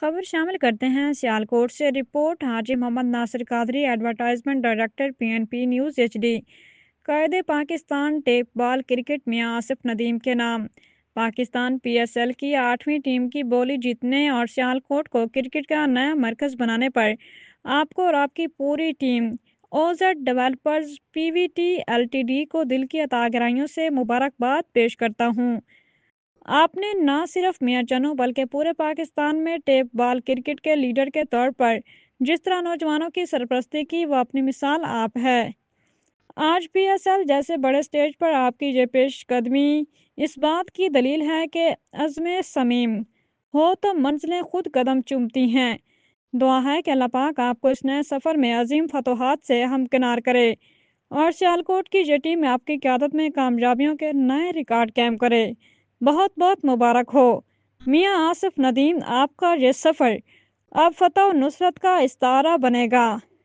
खबर शामिल करते हैं सियालकोट से report Haji Mohammad Nasir Qadri advertisement director PNP news HD. कायदे Pakistan tape ball cricket Mian Asif Nadeem के नाम। पाकिस्तान पीएसएल की 8वीं टीम की बोली जीतने और सियालकोट को क्रिकेट का नया मरकज बनाने पर आपको और आपकी पूरी team OZ developers Pvt LTD को दिल की अता गहराइयों से मुबारकबाद पेश करता हूँ। आपने न सिर्फ मियां चनू बल्कि पूरे पाकिस्तान में टेप बॉल क्रिकेट के लीडर के तौर पर जिस तरह नौजवानों की सरपरस्ती की वो अपनी मिसाल आप है। आज पीएसएल जैसे बड़े स्टेज पर आपकी ये पेशकदमी इस बात की दलील है कि अज़्म समीम हो तो मंजिलें खुद कदम चूमती हैं। दुआ है कि अल्लाह पाक आपको इस नए सफ़र में अजीम फतोहात से हमकिनार करे और सियालकोट की ये टीम आपकी क़यादत में कामयाबियों के नए रिकॉर्ड कायम करे। बहुत बहुत मुबारक हो मियां आसिफ नदीम, आपका ये सफ़र अब फतह और नुसरत का इस्तारा बनेगा।